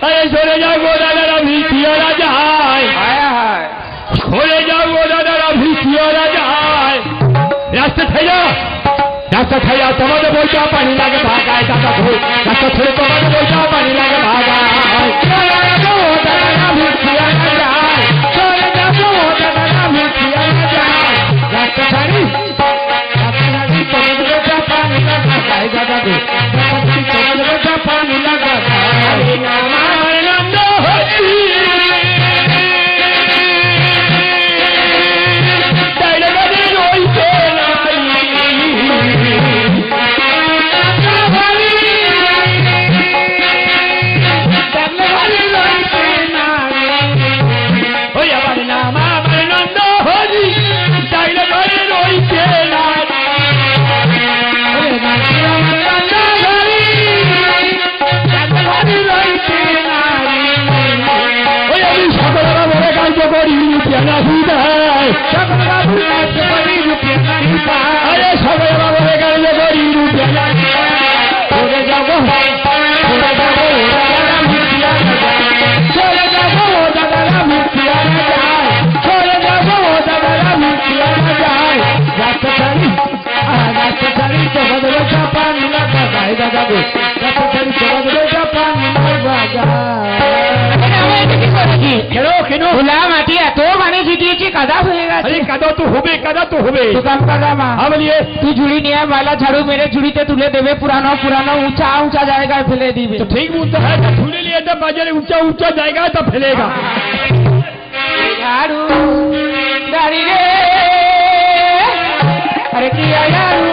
अरे सरे जाओ गो दादा भिखियारा जाए সরে যাও গো দাদারা ভিখিয়ারা যায় রাস্তা ছাইয়া তোমাদের বইটা পানি লাগে ভাগায় দাদা ধরে রাস্তা ছেড়ে তোমাদের বইটা পানি লাগে ভাগায় দাদারা ভিখিয়ারা যায় সরে যাও দাদারা ভিখিয়ারা যায় রাস্তা ছাড়ি তোমাদের বইটা পানি লাগে ভাগায় দাদা ধরে তোমাদের বইটা পানি লাগে ভাগায় আমার নন্দ হরি अरे सबै बाबा गाड़ी गरी रुपया छोड़े जाओ दादा मुखिया जाए छोड़े जाओ दादा मुखिया जाए रास्ता चली तो बदले पानी लगा जाए दादा को रास्ता चली तो बदले पानी लगा जाए কেন ভোলা মাটি এত মানে ছিটিয়েছি কাদা হয়ে গেছে আরে কাদা তো হবে তো কাম কাদা মা বলিয়ে তুই ঝুড়ি নিয়ে মালা ঝাড়ু মেরে ঝুড়িতে তুলে দেবে পুরানো ऊंचा জায়গায় ফেলে দিবে तो ठीक बोलता है झूले लिए तो बाजार ऊंचा जाएगा तो फैलेगा झाड़ू गाड़ी रे अरे किया यारू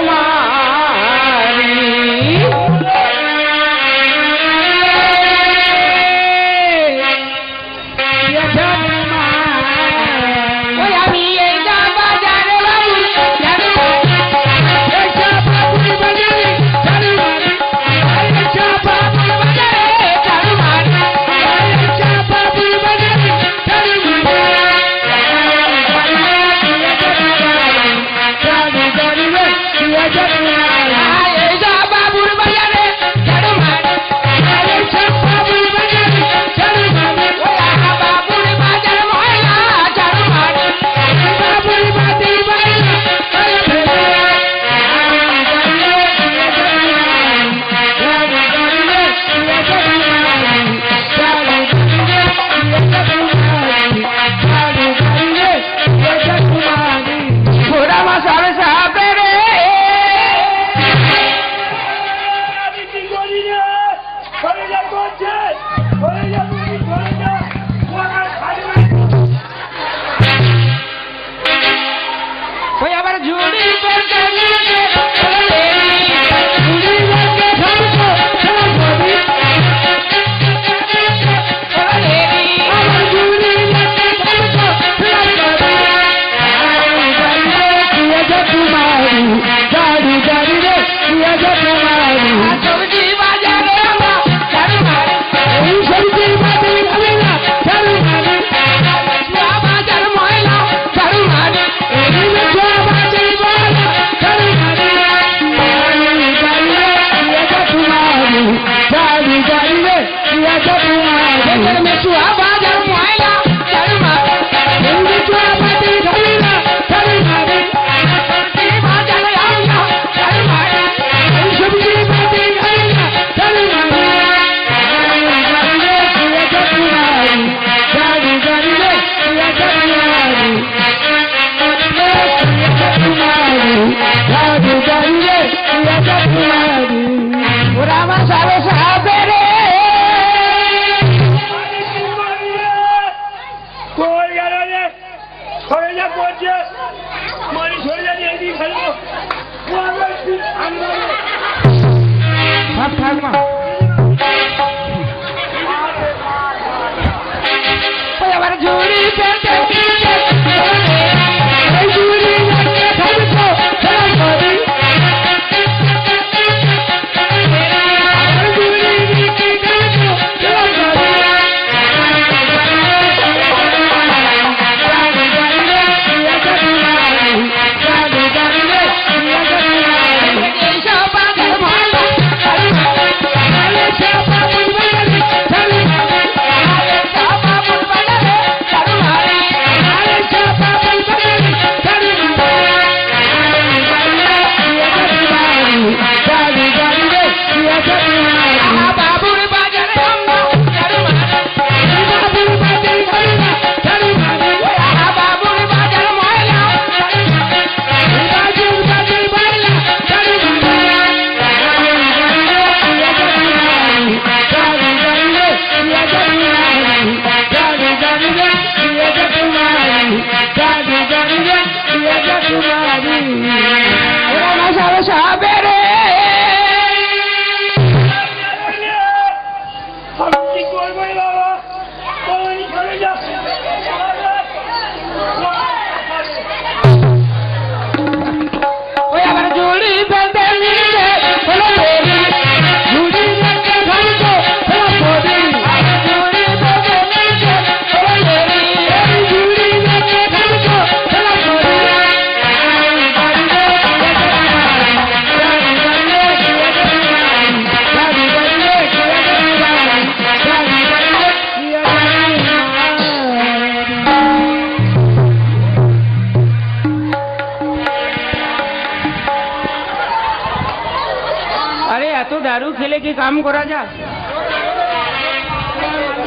अरे এত दारू खेले की काम करा जा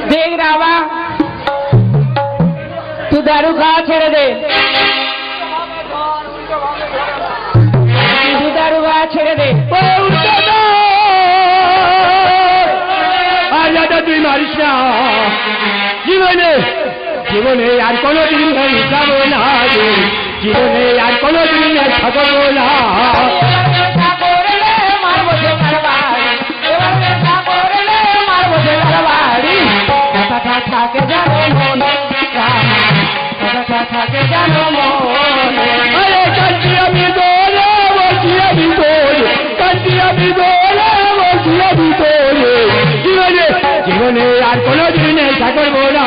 देख रावा तू दारू खा छेड़े दे तू दारू खा छेड़े दे তুই মারিস না জীবনে জীবনে আর কোনোদিন যাবো না জীবনে আর কোনোদিন থাকবো না থাকে জানো মন থাকে জানো মন আরে কান্তি আমি দোলে বলছি আমি দোলে কান্তি আমি দোলে বলছি আমি দোলে জীবনে জীবনে আর কোনোদিন থাকবো না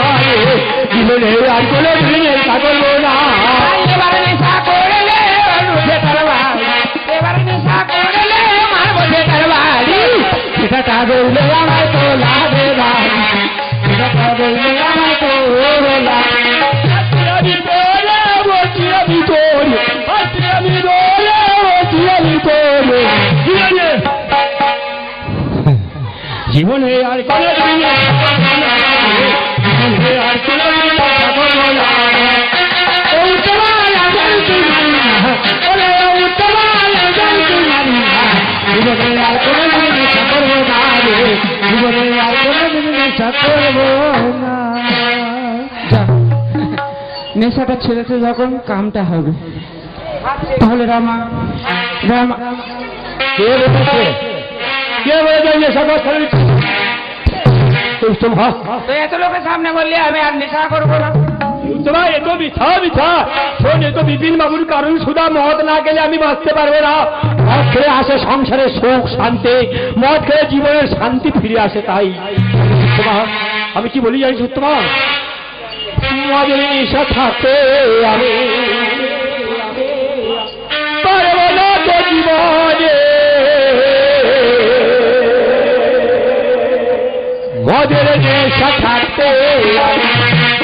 জীবনে আর কোনোদিন থাকবো না এবার নেশা করলে এবার নেশা করলে মারবো সে তার বাড়ি সেটা বললে আমার তো লাগে না সেটা বললে আমার তো আমি দোলে বলছি আমি দোলে আমি দোলে বলছি আমি দোলে জীবনে আর কোনোদিন জীবনে আর কোনোদিন থাকবো না জীবনে আর কোনোদিন থাকবো না জীবনে আর কোনোদিন থাকবো না নেশাটা ছেড়েছে যখন কামটা হবে তাহলে রামা রামা কে বলেছে কে বলেছে নেশা করতে তো এত লোকের সামনে বললে আমি আর নেশা করবো না তোমার এত মিথ্যা মিথ্যা শোন এত বিপিন বাবুর কারণ সুধা মদ না গেলে আমি বাঁচতে পারবো না মদ খেলে আসে সংসারের সুখ শান্তি মদ খেলে জীবনের শান্তি ফিরে আসে তাই তোমার আমি কি বলি জানিস তোমার মদের নেশা থাকতে আমি পারবো না তো জীবনে মদের নেশা থাকতে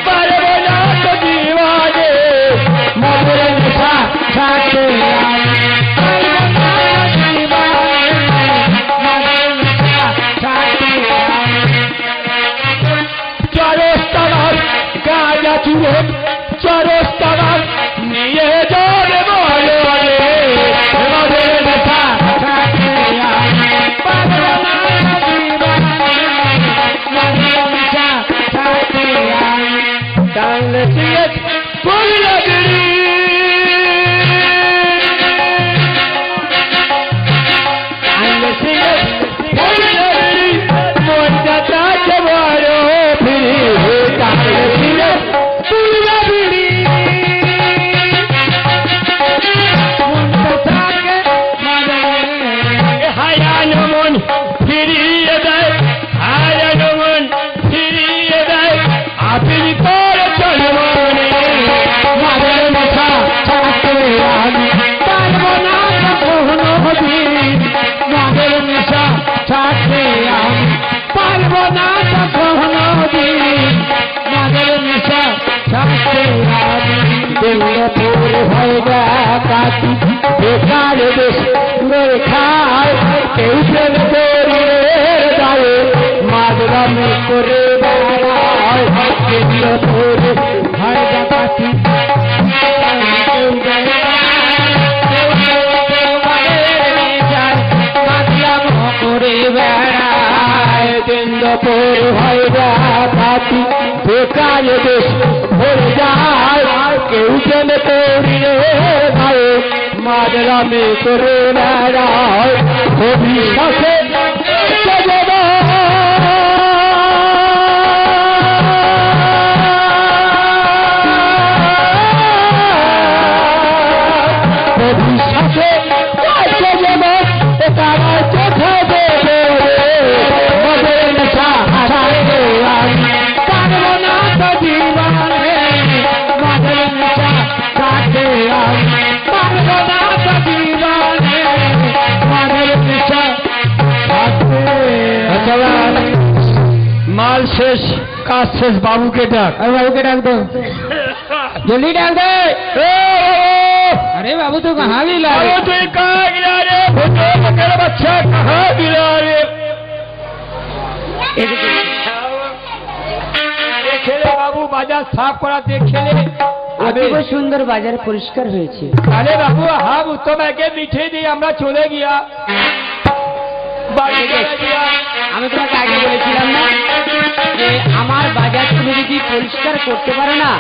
পারবো না তো জীবনে মদের নেশা থাকতে চরস্তাবার গাঁজা চুরন চরস্তাবার নিয়ে যাবে বলে মদের নেশা থাকতে বেকার দেশ খায় কেউ প্রেম করে যায় মাদরামি করে বেড়ায় কেন্দ্র করে হয় ডাকাতি করে বেড়ায় কেন্দ্র করে হয় ডাকাতি বেকার দেশ ভরে যায় কেউ প্রেম করে যায় মাদরামি করে বেড়ায় ভবিষ্যতে माल शेष काज शेष बाबू के डाक दो जल्दी डाक दे अरे बाबू तू कहाँ गिला तू कहाँ गिला रे बच्चा कहाँ गिला বাজার সাফ করা দেখলে অতীব সুন্দর বাজার পরিষ্কার হয়েছে। তাহলে বাবু হাম তোমাকে মিঠিয়ে দিয়ে আমরা চলে গিয়া আমি তোমাকে আগে বলেছিলাম না যে আমার বাজার তুমি যদি পরিষ্কার করতে পারো না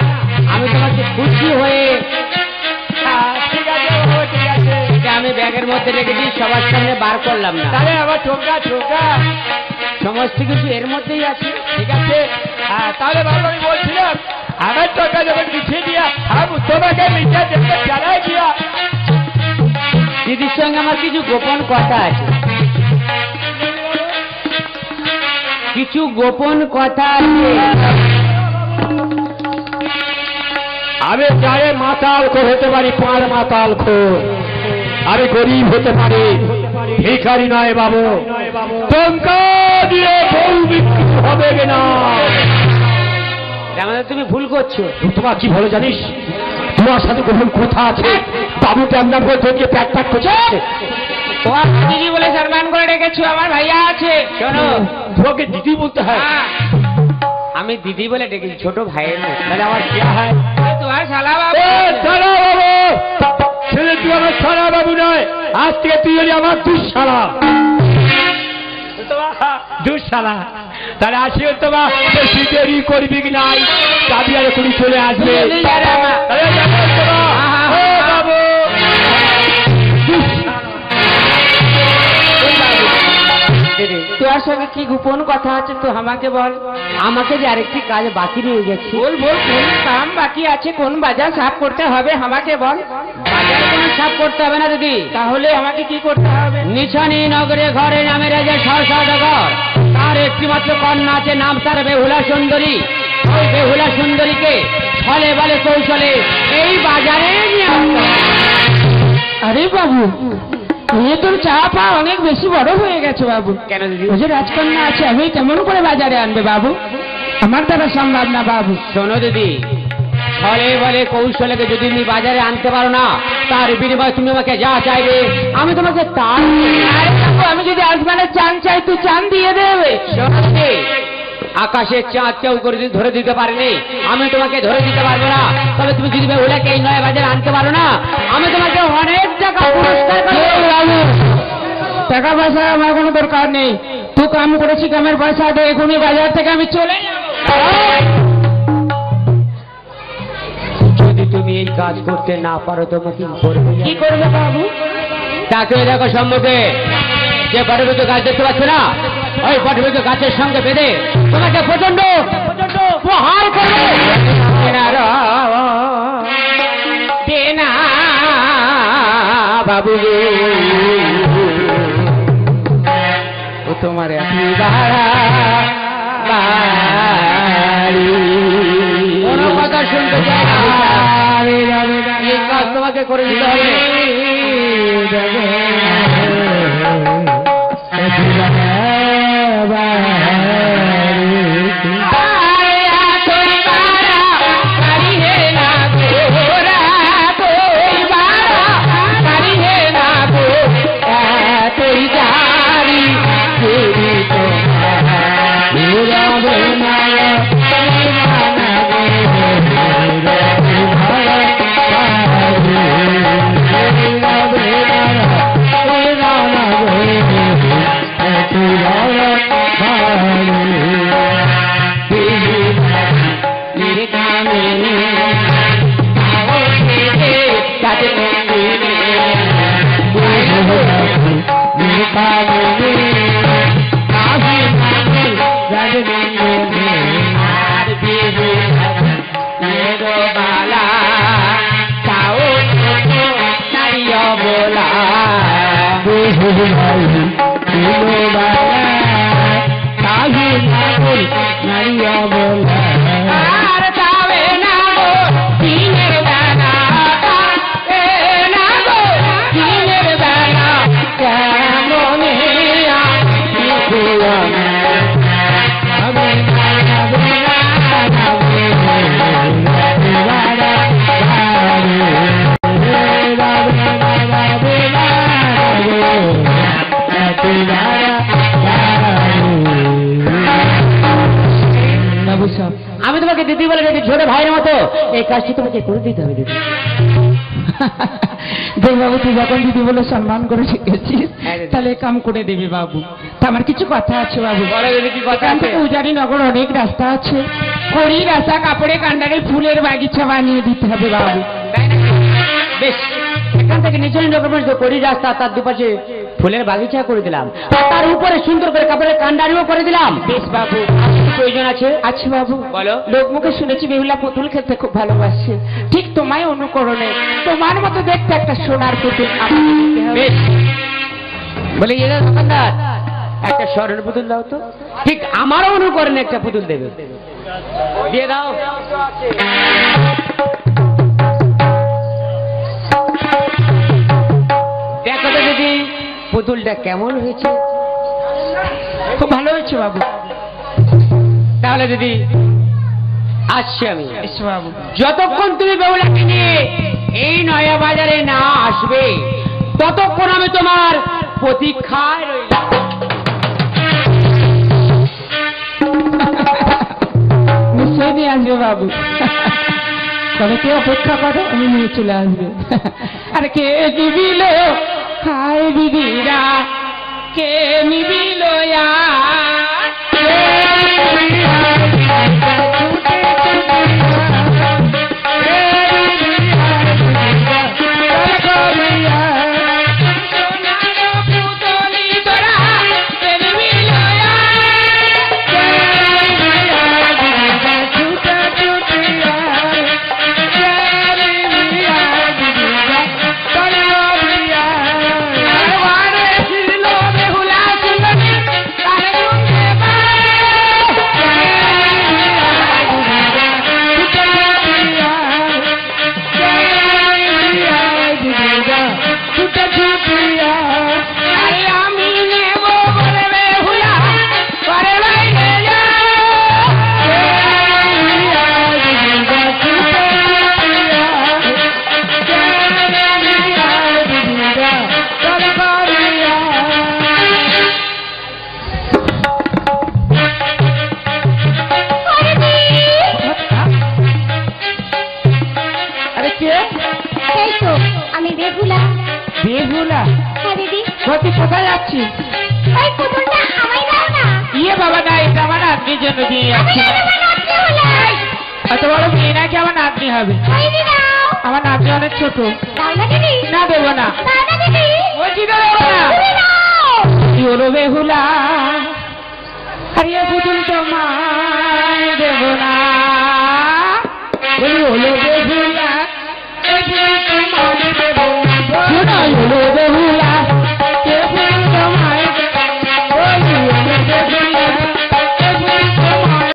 আমি তোমাকে খুশি হয়ে ঠিক আছে বাবু, ঠিক আছে। এটা আমি ব্যাগের মধ্যে রেখেছি, সবার সামনে বার করলাম না। তাহলে আবার ঠোকা ঠোকা সমস্ত কিছু এর মধ্যেই আছে। ঠিক আছে। হ্যাঁ তাহলে বাবু আমি বলছিলাম আমার টাকা যখন মিঠিয়ে দিয়া হাম তোমাকে মিঠিয়ে দেখতে চালাই দিয়া দিদির সঙ্গে আমার কিছু গোপন কথা আছে, কিছু গোপন কথা আছে। আমি চায়ে মাতাল খোর হতে পারি, পাঁড় মাতাল খোর, আমি গরিব হতে পারি, ভিখারি নয় বাবু। টঙ্কা দিয়ে বউ বিক্রি হবে না। আমাদের তুমি ভুল করছো। তোমার কি ভালো জানিস, তোমার সাথে গোপন কথা আছে। বাবু কেমন করে তোকে প্যাক প্যাক করছে। তোমার দিদি বলে সম্মান করে রেখেছো, আমার ভাইয়া আছে। শোনো, তোমাকে দিদি বলতে হয়। আমি দিদি বলে ডেকেছি, ছোট ভাইয়ের মতো। তাহলে আমার কি হয়? তোমার শালা বাবু। শালা বাবু ছেলে, তুই আমার শালা বাবু নয়, আজ থেকে তুই হলি আমার দুঃশালা। দুঃশালা। তাহলে আসিও তোমার বেশি দেরি করবি কি নাই, চাবি আর তুমি চলে আসবে। বাবু তোর সঙ্গে কি গোপন কথা আছে তো আমাকে বল। আমাকে যে আরেকটি কাজ বাকি রয়ে গেছে। বল বল, কোন কাম বাকি আছে, কোন বাজার সাফ করতে হবে আমাকে বল। বাজার কোনো সাফ করতে হবে না দিদি। তাহলে আমাকে কি করতে হবে? নিছানি নগরে ঘরে নামে রাজা সহসাধকর, তার একটি মাত্র কন্যা আছে, নাম তার বেহুলা সুন্দরী। ওই বেহুলা সুন্দরীকে ছলে বলে কৌশলে এই বাজারে নিয়ে আসতে হবে। আরে বাবু, এ তোর চা পা অনেক বেশি বড় হয়ে গেছে বাবু। কেন দিদি? ওই যে রাজকন্যা আছে, আমি কেমন করে বাজারে আনবে বাবু? আমার দ্বারা সম্ভব না বাবু। শোনো দিদি, ছলে বলে কৌশলকে যদি তুমি বাজারে আনতে পারো না, তার বিনিময়ে তুমি আমাকে যা চাইবে আমি তোমাকে তার। আরে বাবু, আমি যদি আসমানের চাঁদ চাই তুই চাঁদ দিয়ে দেবে। শোনো, আকাশের চাঁদ কেউ করে ধরে দিতে পারেনি, আমি তোমাকে ধরে দিতে পারবো না। তবে তুমি যদি বেহুলাকে এই নয় বাজারে আনতে পারো না, আমি তোমাকে অনেক টাকা পুরস্কার করবো। টাকা পয়সা আমার কোনো দরকার নেই, তুই কাম করেছি, কামের পয়সা দে, এখনই বাজার থেকে আমি চলে যাবো। যদি তুমি এই কাজ করতে না পারো তোমাকে কি করবে বাবু? তাকে দেখো সম্মুখে যে বটবৃক্ষ গাছ দেখতে পাচ্ছ না, ওই বটবৃক্ষ গাছের সঙ্গে বেঁধে তোমাকে প্রচন্ড প্রহার করবে। বাবু ও তোমার কোনো কথা শুনতে চাই না, এই কাজ তোমাকে করে দিতে হবে। ছোট ভাইয়ের মতো এই কাজটি তোমাকে করে দিতে হবে দিদি। দেখ বাবু, তুই যখন দিদি বলে সম্মান করে শিখেছিস তাহলে কাম করে দিবি বাবু। তা আমার কিছু কথা আছে বাবু। এখান থেকে উজানি নগর অনেক রাস্তা আছে, কড়ি রাস্তা কাপড়ে কান্ডারে ফুলের বাগিচা বানিয়ে দিতে হবে বাবু। বেশ, এখান থেকে নিজের নগর পর্যন্ত কড়ি রাস্তা, তার দুপাশে ফুলের বাগিচা করে দিলাম, আর তার উপরে সুন্দর করে কাপড়ের কান্ডারিও করে দিলাম। বেশ বাবু, প্রয়োজন আছে? আচ্ছা বাবু, বলো। লোক মুখে শুনেছি বেহুলা পুতুল খেলতে খুব ভালোবাসে, ঠিক তোমায় অনুকরণে তোমার মতো দেখতে একটা সোনার পুতুল আমাকে দিতে হবে। বেশ, বলে গেলে দোকানদার একটা স্বর্ণের পুতুল দাও তো। ঠিক আমারও অনুকরণে একটা পুতুল দেবে, দিয়ে দাও। দেখো তো দিদি পুতুলটা কেমন হয়েছে? খুব ভালো হয়েছে বাবু। তাহলে দিদি আসছি আমি। এসো বাবু। যতক্ষণ তুমি বেহুলাকে নিয়ে এই নয়া বাজারে না আসবে ততক্ষণ আমি তোমার প্রতীক্ষায় রইলাম। নিশ্চয় নিয়ে আসবে বাবু, তবে কে অপেক্ষা করো, আমি নিয়ে চলে আসবে। আর কে নিবিল হায় দিদিরা, কে নিবিল কোথায় যাচ্ছি? ইয়ে বাবা না, এটা আমার নাতনির জন্য দিয়ে যাচ্ছি। এত বড় মেয়ে নাকি আমার নাতনি হবে? আমার নাতনি অনেক ছোট। না দেবো না, বলছি তো দেবো না। কি হলো বেহুলা? আরে পুতুল তো মা